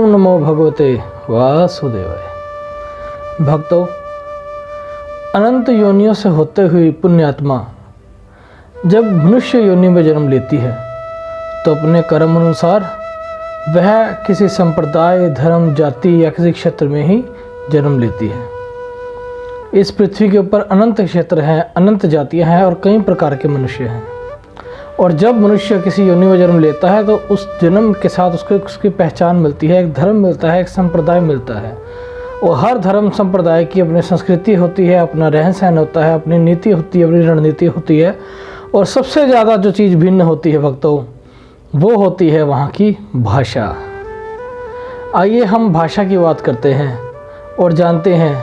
नमो भगवते वासुदेवाय। भक्तों, अनंत योनियों से होते हुए पुण्यात्मा जब मनुष्य योनि में जन्म लेती है तो अपने कर्म अनुसार वह किसी संप्रदाय, धर्म, जाति या किसी क्षेत्र में ही जन्म लेती है। इस पृथ्वी के ऊपर अनंत क्षेत्र हैं, अनंत जातियां हैं और कई प्रकार के मनुष्य हैं। और जब मनुष्य किसी योनि में जन्म लेता है तो उस जन्म के साथ उसकी पहचान मिलती है, एक धर्म मिलता है, एक संप्रदाय मिलता है। और हर धर्म संप्रदाय की अपनी संस्कृति होती है, अपना रहन सहन होता है, अपनी नीति होती है, अपनी रणनीति होती है। और सबसे ज़्यादा जो चीज़ भिन्न होती है भक्तों, वो होती है वहाँ की भाषा। आइए हम भाषा की बात करते हैं और जानते हैं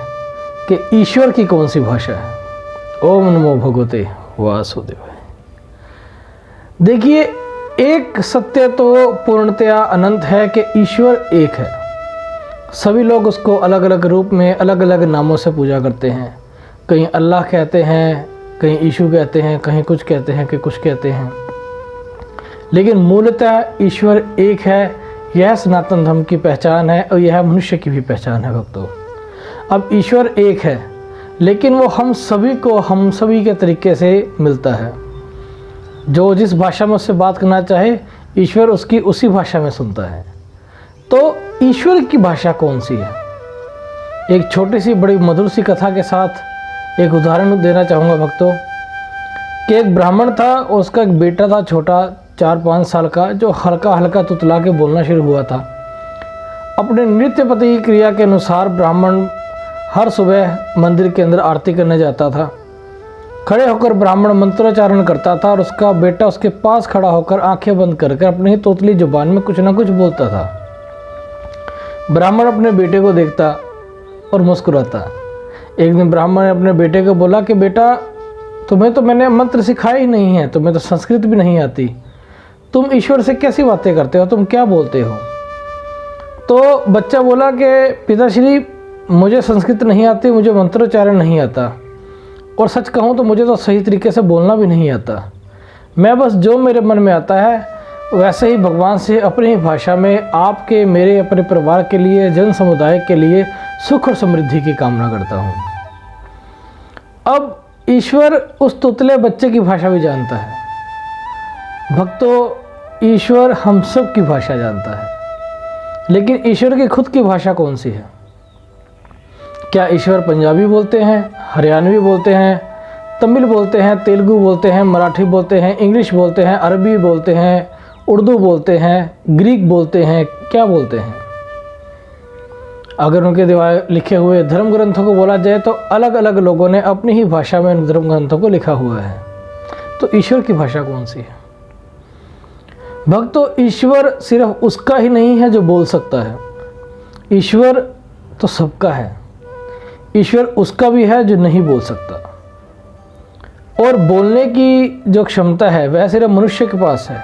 कि ईश्वर की कौन सी भाषा है। ओम नमो भगवते वासुदेवाय। देखिए, एक सत्य तो पूर्णतया अनंत है कि ईश्वर एक है। सभी लोग उसको अलग अलग रूप में, अलग अलग नामों से पूजा करते हैं। कहीं अल्लाह कहते हैं, कहीं ईशु कहते हैं, कहीं कुछ कहते हैं कि कुछ कहते हैं, लेकिन मूलतः ईश्वर एक है। यह सनातन धर्म की पहचान है और यह मनुष्य की भी पहचान है भक्तों। अब ईश्वर एक है, लेकिन वो हम सभी के तरीके से मिलता है। जो जिस भाषा में उससे बात करना चाहे, ईश्वर उसकी उसी भाषा में सुनता है। तो ईश्वर की भाषा कौन सी है? एक छोटी सी बड़ी मधुर सी कथा के साथ एक उदाहरण देना चाहूँगा भक्तों कि एक ब्राह्मण था, उसका एक बेटा था छोटा, 4-5 साल का, जो हल्का हल्का तुतला के बोलना शुरू हुआ था। अपने नित्यपति क्रिया के अनुसार ब्राह्मण हर सुबह मंदिर के अंदर आरती करने जाता था। खड़े होकर ब्राह्मण मंत्रोच्चारण करता था और उसका बेटा उसके पास खड़ा होकर आंखें बंद कर अपनी ही तोतली जुबान में कुछ ना कुछ बोलता था। ब्राह्मण अपने बेटे को देखता और मुस्कुराता। एक दिन ब्राह्मण ने अपने बेटे को बोला कि बेटा, तुम्हें तो मैंने मंत्र सिखाया ही नहीं है, तुम्हें तो संस्कृत भी नहीं आती, तुम ईश्वर से कैसी बातें करते हो, तुम क्या बोलते हो? तो बच्चा बोला कि पिताश्री, मुझे संस्कृत नहीं आती, मुझे मंत्रोच्चारण नहीं आता, और सच कहूँ तो मुझे तो सही तरीके से बोलना भी नहीं आता। मैं बस जो मेरे मन में आता है वैसे ही भगवान से अपनी ही भाषा में आपके, मेरे, अपने परिवार के लिए, जन समुदाय के लिए सुख और समृद्धि की कामना करता हूँ। अब ईश्वर उस तुतले बच्चे की भाषा भी जानता है। भक्तों, ईश्वर हम सब की भाषा जानता है, लेकिन ईश्वर की खुद की भाषा कौन सी है? क्या ईश्वर पंजाबी बोलते हैं, हरियाणवी बोलते हैं, तमिल बोलते हैं, तेलुगु बोलते हैं, मराठी बोलते हैं, इंग्लिश बोलते हैं, अरबी बोलते हैं, उर्दू बोलते हैं, ग्रीक बोलते हैं, क्या बोलते हैं? अगर उनके द्वारा लिखे हुए धर्म ग्रंथों को बोला जाए तो अलग अलग लोगों ने अपनी ही भाषा में उन धर्म ग्रंथों को लिखा हुआ है। तो ईश्वर की भाषा कौन सी है? भक्तों, ईश्वर सिर्फ उसका ही नहीं है जो बोल सकता है। ईश्वर तो सबका है। ईश्वर उसका भी है जो नहीं बोल सकता। और बोलने की जो क्षमता है वह सिर्फ मनुष्य के पास है,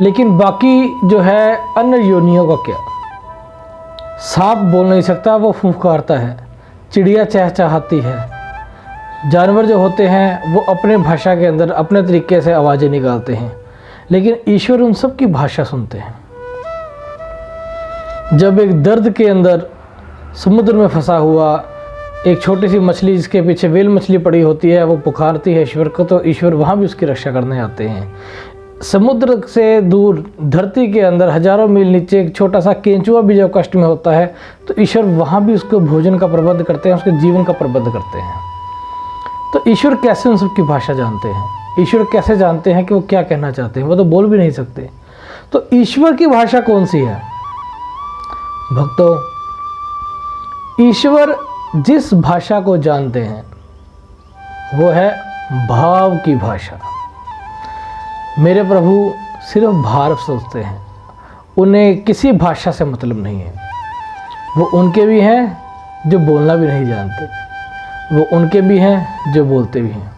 लेकिन बाकी जो है अन्य योनियों का क्या? सांप बोल नहीं सकता, वो फुफकारता है। चिड़िया चहचहाती है। जानवर जो होते हैं वो अपने भाषा के अंदर अपने तरीके से आवाज़ें निकालते हैं, लेकिन ईश्वर उन सब की भाषा सुनते हैं। जब एक दर्द के अंदर समुद्र में फंसा हुआ एक छोटी सी मछली, जिसके पीछे व्हेल मछली पड़ी होती है, वो पुकारती है ईश्वर को, तो ईश्वर वहाँ भी उसकी रक्षा करने आते हैं। समुद्र से दूर धरती के अंदर हजारों मील नीचे एक छोटा सा केंचुआ भी जब कष्ट में होता है तो ईश्वर वहाँ भी उसको भोजन का प्रबंध करते हैं, उसके जीवन का प्रबंध करते हैं। तो ईश्वर कैसे उन सबकी भाषा जानते हैं? ईश्वर कैसे जानते हैं कि वो क्या कहना चाहते हैं? वो तो बोल भी नहीं सकते। तो ईश्वर की भाषा कौन सी है? भक्तों, ईश्वर जिस भाषा को जानते हैं वो है भाव की भाषा। मेरे प्रभु सिर्फ भाव सोचते हैं, उन्हें किसी भाषा से मतलब नहीं है। वो उनके भी हैं जो बोलना भी नहीं जानते, वो उनके भी हैं जो बोलते भी हैं।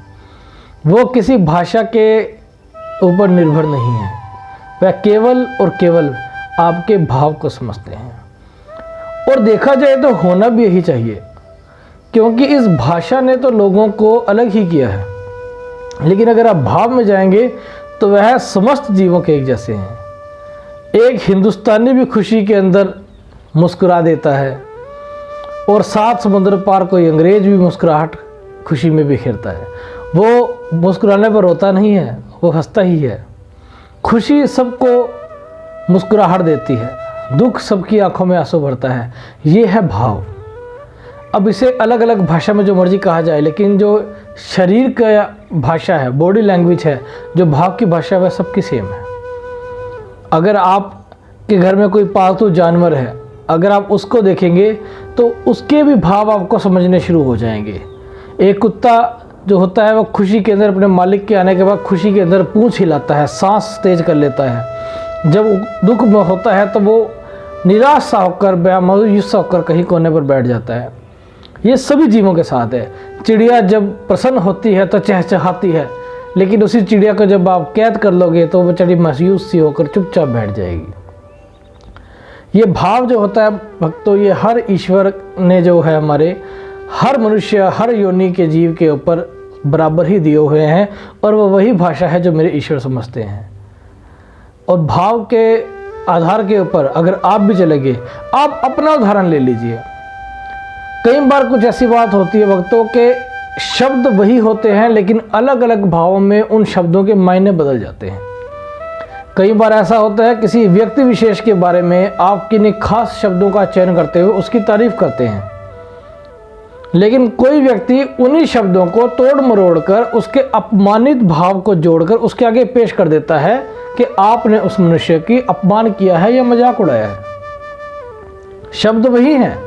वो किसी भाषा के ऊपर निर्भर नहीं है, वह केवल और केवल आपके भाव को समझते हैं। और देखा जाए तो होना भी यही चाहिए, क्योंकि इस भाषा ने तो लोगों को अलग ही किया है। लेकिन अगर आप भाव में जाएंगे तो वह समस्त जीवों के एक जैसे हैं। एक हिंदुस्तानी भी खुशी के अंदर मुस्कुरा देता है, और 7 समुद्र पार कोई अंग्रेज भी मुस्कुराहट खुशी में बिखेरता है। वो मुस्कुराने पर रोता नहीं है, वो हंसता ही है। खुशी सबको मुस्कुराहट देती है, दुख सबकी आंखों में आंसू भरता है। ये है भाव। अब इसे अलग अलग भाषा में जो मर्जी कहा जाए, लेकिन जो शरीर का भाषा है, बॉडी लैंग्वेज है, जो भाव की भाषा है, वह सबकी सेम है। अगर आपके घर में कोई पालतू जानवर है, अगर आप उसको देखेंगे तो उसके भी भाव आपको समझने शुरू हो जाएंगे। एक कुत्ता जो होता है, वह खुशी के अंदर अपने मालिक के आने के बाद खुशी के अंदर पूंछ हिलाता है, सांस तेज कर लेता है। जब दुख में होता है तो वो निराश सा होकर, मायूस सा होकर कहीं कोने पर बैठ जाता है। ये सभी जीवों के साथ है। चिड़िया जब प्रसन्न होती है तो चहचहाती है, लेकिन उसी चिड़िया को जब आप कैद कर लोगे तो वो बेचारी मायूस सी होकर चुपचाप बैठ जाएगी। ये भाव जो होता है भक्तों, ये हर ईश्वर ने जो है हमारे हर मनुष्य, हर योनि के जीव के ऊपर बराबर ही दिए हुए हैं, और वो वही भाषा है जो मेरे ईश्वर समझते हैं। और भाव के आधार के ऊपर अगर आप भी चलेंगे, आप अपना उदाहरण ले लीजिए। कई बार कुछ ऐसी बात होती है भक्तों के शब्द वही होते हैं, लेकिन अलग अलग भावों में उन शब्दों के मायने बदल जाते हैं। कई बार ऐसा होता है किसी व्यक्ति विशेष के बारे में आप किन्हीं खास शब्दों का चयन करते हुए उसकी तारीफ करते हैं, लेकिन कोई व्यक्ति उन्हीं शब्दों को तोड़ मरोड़ कर, उसके अपमानित भाव को जोड़कर उसके आगे पेश कर देता है कि आपने उस मनुष्य की अपमान किया है या मजाक उड़ाया है। शब्द वही हैं,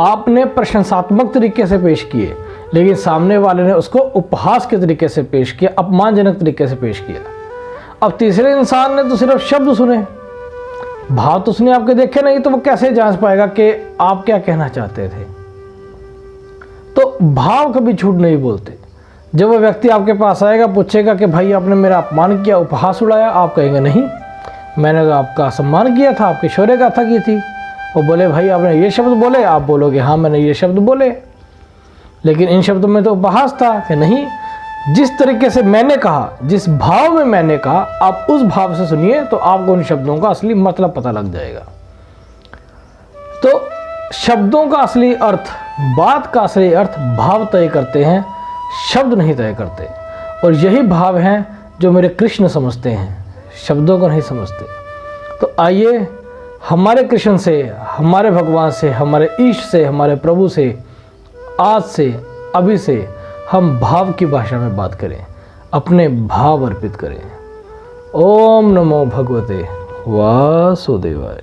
आपने प्रशंसात्मक तरीके से पेश किए, लेकिन सामने वाले ने उसको उपहास के तरीके से पेश किया, अपमानजनक तरीके से पेश किया। अब तीसरे इंसान ने तो सिर्फ शब्द सुने, भाव तो उसने आपके देखे नहीं, तो वो कैसे जांच पाएगा कि आप क्या कहना चाहते थे। तो भाव कभी झूठ नहीं बोलते। जब वो व्यक्ति आपके पास आएगा, पूछेगा कि भाई आपने मेरा अपमान किया, उपहास उड़ाया, आप कहेंगे नहीं, मैंने तो आपका सम्मान किया था, आपकी शौर्य गाथा की थी। वो बोले भाई आपने ये शब्द बोले, आप बोलोगे हाँ मैंने ये शब्द बोले, लेकिन इन शब्दों में तो उपहास था। कि नहीं, जिस तरीके से मैंने कहा, जिस भाव में मैंने कहा, आप उस भाव से सुनिए तो आपको उन शब्दों का असली मतलब पता लग जाएगा। तो शब्दों का असली अर्थ, बात का असली अर्थ भाव तय करते हैं, शब्द नहीं तय करते। और यही भाव हैं जो मेरे कृष्ण समझते हैं, शब्दों को नहीं समझते। तो आइए हमारे कृष्ण से, हमारे भगवान से, हमारे ईश से, हमारे प्रभु से आज से, अभी से हम भाव की भाषा में बात करें, अपने भाव अर्पित करें। ओम नमो भगवते वासुदेवाय।